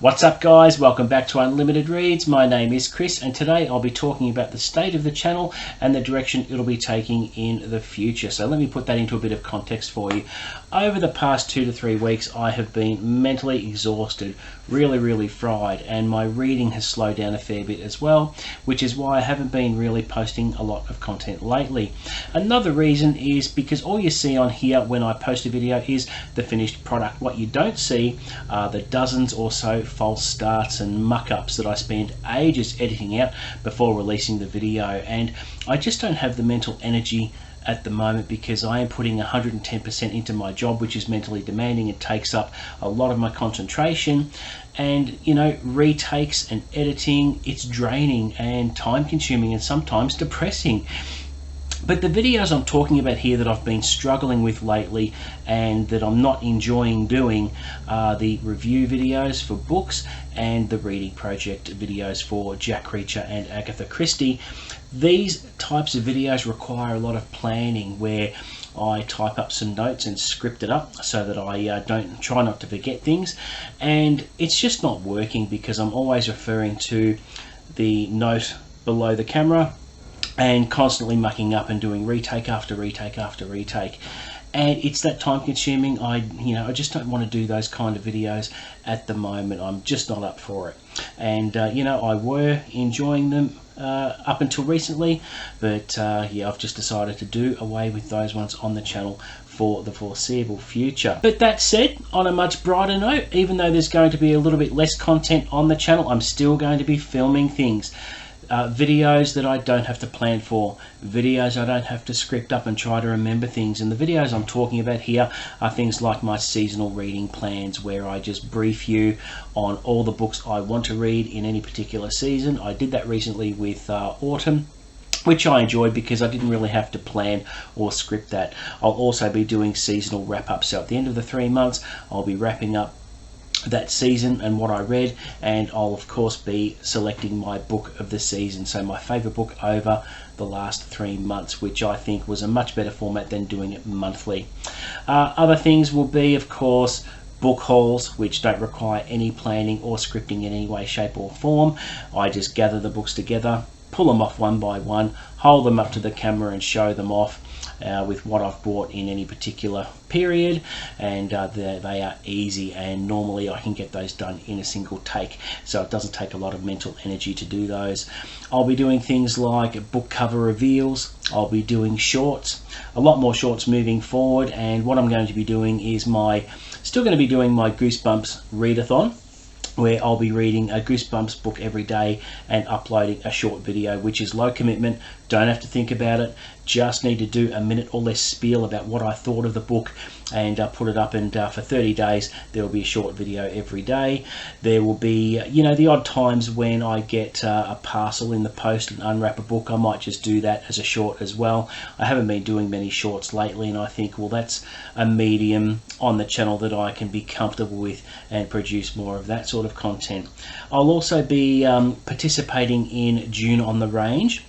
What's up guys, welcome back to Unlimited Reads. My name is Chris and today I'll be talking about the state of the channel and the direction it'll be taking in the future. So let me put that into a bit of context for you. Over the past 2 to 3 weeks I have been mentally exhausted, really fried, and my reading has slowed down a fair bit as well, which is why I haven't been really posting a lot of content lately. Another reason is because all you see on here when I post a video is the finished product. What you don't see are the dozens or so false starts and muck-ups that I spend ages editing out before releasing the video, and I just don't have the mental energy at the moment because I am putting 110% into my job, which is mentally demanding. It takes up a lot of my concentration, and you know, retakes and editing, it's draining and time consuming and sometimes depressing. But the videos I'm talking about here that I've been struggling with lately and that I'm not enjoying doing are the review videos for books and the reading project videos for Jack Reacher and Agatha Christie. These types of videos require a lot of planning, where I type up some notes and script it up so that I don't try not to forget things, and it's just not working because I'm always referring to the note below the camera and constantly mucking up and doing retake after retake after retake, and it's that time consuming. I just don't want to do those kind of videos at the moment. I'm just not up for it, and I were enjoying them up until recently, but yeah, I've just decided to do away with those ones on the channel for the foreseeable future. But that said, on a much brighter note, even though there's going to be a little bit less content on the channel, I'm still going to be filming things. Videos that I don't have to plan for, videos I don't have to script up and try to remember things. And the videos I'm talking about here are things like my seasonal reading plans, where I just brief you on all the books I want to read in any particular season. I did that recently with autumn, which I enjoyed because I didn't really have to plan or script that. I'll also be doing seasonal wrap-ups, so at the end of the 3 months I'll be wrapping up that season and what I read, and I'll of course be selecting my book of the season, so my favorite book over the last 3 months, which I think was a much better format than doing it monthly. Other things will be, of course, book hauls, which don't require any planning or scripting in any way, shape or form. I just gather the books together, pull them off one by one, hold them up to the camera and show them off with what I've bought in any particular period, and they are easy, and normally I can get those done in a single take, so it doesn't take a lot of mental energy to do those. I'll be doing things like book cover reveals. I'll be doing shorts, a lot more shorts moving forward, and what I'm going to be doing is still going to be doing my Goosebumps readathon, where I'll be reading a Goosebumps book every day and uploading a short video, which is low commitment, don't have to think about it, just need to do a minute or less spiel about what I thought of the book and put it up, and for 30 days there will be a short video every day. There will be the odd times when I get a parcel in the post and unwrap a book. I might just do that as a short as well. I haven't been doing many shorts lately, and I think, well, that's a medium on the channel that I can be comfortable with and produce more of that sort of content. I'll also be participating in Dune on the Range.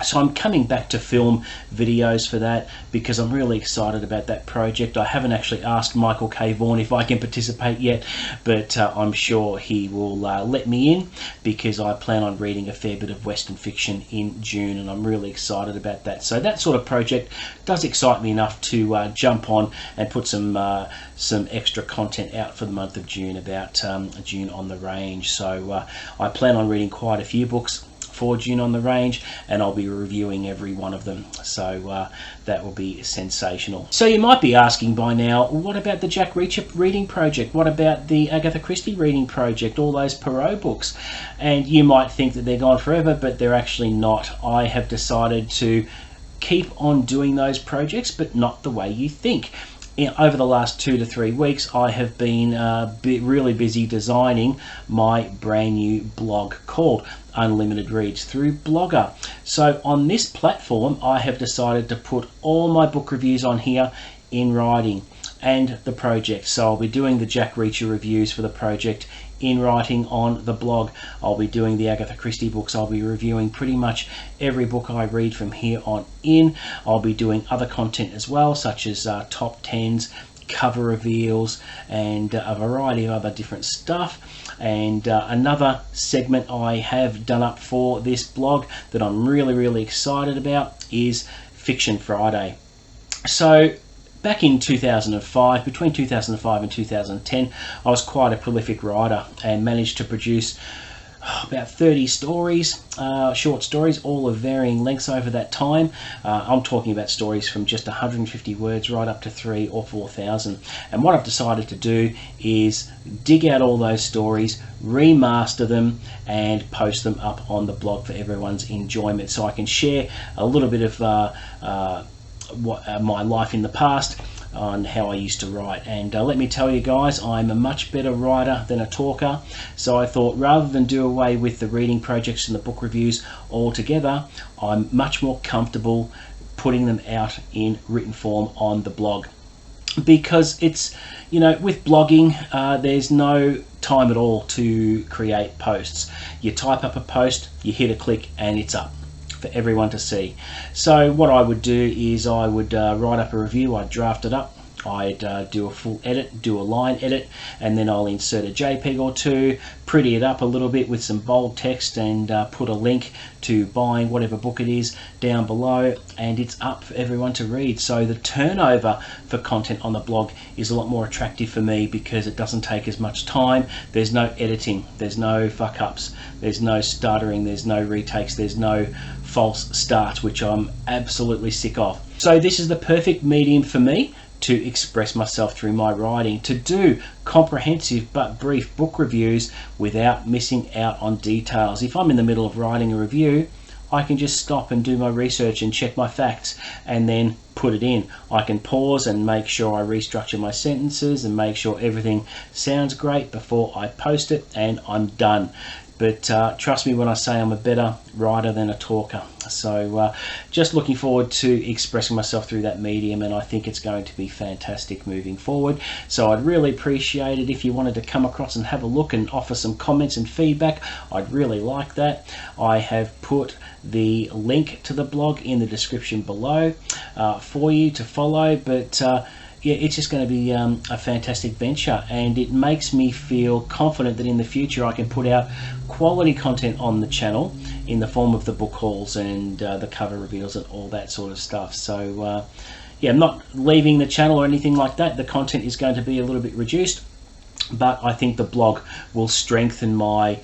So I'm coming back to film videos for that because I'm really excited about that project. I haven't actually asked Michael K. Vaughan if I can participate yet, but I'm sure he will let me in, because I plan on reading a fair bit of Western fiction in June, and I'm really excited about that. So that sort of project does excite me enough to jump on and put some extra content out for the month of June about Dune on the Range. So I plan on reading quite a few books for Dune on the Range, and I'll be reviewing every one of them, so that will be sensational. So you might be asking by now, what about the Jack Reacher reading project? What about the Agatha Christie reading project, all those Poirot books? And you might think that they're gone forever, but they're actually not. I have decided to keep on doing those projects, but not the way you think. Over the last 2 to 3 weeks, I have been really busy designing my brand new blog called Unlimited Reads through Blogger. So on this platform, I have decided to put all my book reviews on here in writing, and the project. So I'll be doing the Jack Reacher reviews for the project in writing on the blog. I'll be doing the Agatha Christie books. I'll be reviewing pretty much every book I read from here on in. I'll be doing other content as well, such as top 10s, cover reveals, and a variety of other different stuff. And another segment I have done up for this blog that I'm really excited about is Fiction Friday. So back in 2005, between 2005 and 2010, I was quite a prolific writer and managed to produce about 30 stories, short stories, all of varying lengths over that time. I'm talking about stories from just 150 words right up to 3,000 or 4,000. And what I've decided to do is dig out all those stories, remaster them, and post them up on the blog for everyone's enjoyment, so I can share a little bit of my life in the past on how I used to write. And let me tell you guys, I'm a much better writer than a talker, so I thought rather than do away with the reading projects and the book reviews altogether, I'm much more comfortable putting them out in written form on the blog, because it's, you know, with blogging, there's no time at all to create posts. You type up a post, you hit a click, and it's up for everyone to see. So what I would do is I would write up a review, I'd draft it up, I'd do a full edit, do a line edit, and then I'll insert a JPEG or two, pretty it up a little bit with some bold text, and put a link to buying whatever book it is down below, and it's up for everyone to read. So the turnover for content on the blog is a lot more attractive for me because it doesn't take as much time. There's no editing, there's no fuck ups, there's no stuttering, there's no retakes, there's no false starts, which I'm absolutely sick of. So this is the perfect medium for me to express myself through my writing, to do comprehensive but brief book reviews without missing out on details. If I'm in the middle of writing a review, I can just stop and do my research and check my facts and then put it in. I can pause and make sure I restructure my sentences and make sure everything sounds great before I post it, and I'm done. But trust me when I say I'm a better writer than a talker. So just looking forward to expressing myself through that medium, and I think it's going to be fantastic moving forward. So I'd really appreciate it if you wanted to come across and have a look and offer some comments and feedback. I'd really like that. I have put the link to the blog in the description below for you to follow, but yeah, it's just going to be a fantastic venture, and it makes me feel confident that in the future I can put out quality content on the channel in the form of the book hauls and the cover reveals and all that sort of stuff. So yeah, I'm not leaving the channel or anything like that. The content is going to be a little bit reduced, but I think the blog will strengthen my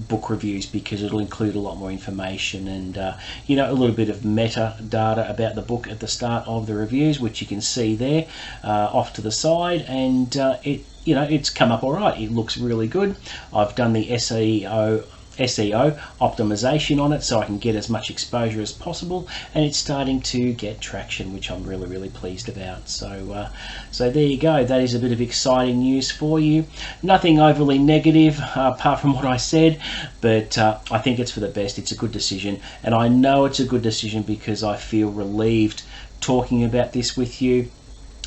book reviews because it'll include a lot more information and you know, a little bit of metadata about the book at the start of the reviews, which you can see there off to the side, and it, you know, it's come up all right. It looks really good. I've done the SEO optimization on it so I can get as much exposure as possible, and it's starting to get traction, which I'm really pleased about. So so there you go. That is a bit of exciting news for you. Nothing overly negative apart from what I said, but I think it's for the best. It's a good decision, and I know it's a good decision because I feel relieved talking about this with you,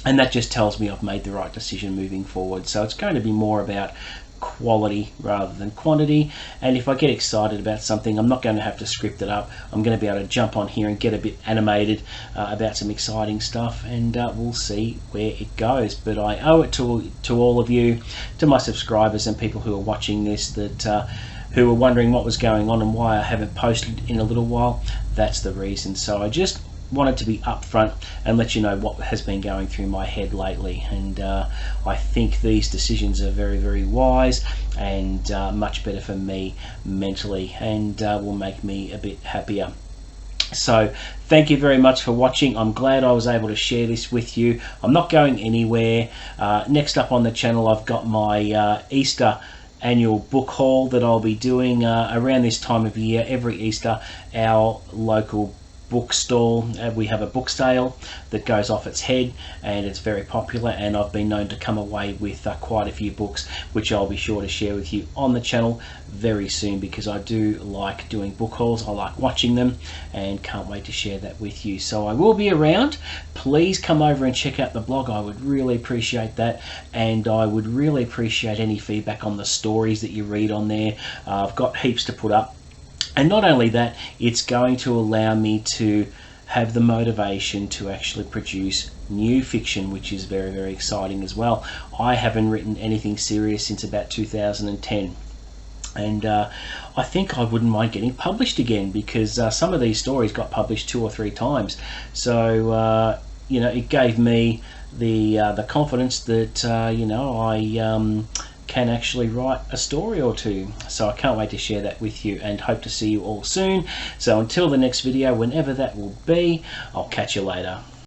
and that just tells me I've made the right decision moving forward. So it's going to be more about quality rather than quantity, and if I get excited about something, I'm not going to have to script it up. I'm going to be able to jump on here and get a bit animated about some exciting stuff, and we'll see where it goes. But I owe it to all of you, to my subscribers and people who are watching this, that who were wondering what was going on and why I haven't posted in a little while. That's the reason. So I just wanted to be upfront and let you know what has been going through my head lately, and I think these decisions are very wise and much better for me mentally, and will make me a bit happier. So thank you very much for watching. I'm glad I was able to share this with you. I'm not going anywhere. Next up on the channel, I've got my Easter annual book haul that I'll be doing around this time of year. Every Easter, our local bookstall, we have a book sale that goes off its head, and it's very popular, and I've been known to come away with quite a few books, which I'll be sure to share with you on the channel very soon, because I do like doing book hauls. I like watching them and can't wait to share that with you. So I will be around. Please come over and check out the blog. I would really appreciate that, and I would really appreciate any feedback on the stories that you read on there. I've got heaps to put up. And not only that, it's going to allow me to have the motivation to actually produce new fiction, which is very, very exciting as well. I haven't written anything serious since about 2010. And I think I wouldn't mind getting published again, because some of these stories got published 2 or 3 times. So you know, it gave me the confidence that you know, I can actually write a story or two. So I can't wait to share that with you, and hope to see you all soon. So until the next video, whenever that will be, I'll catch you later.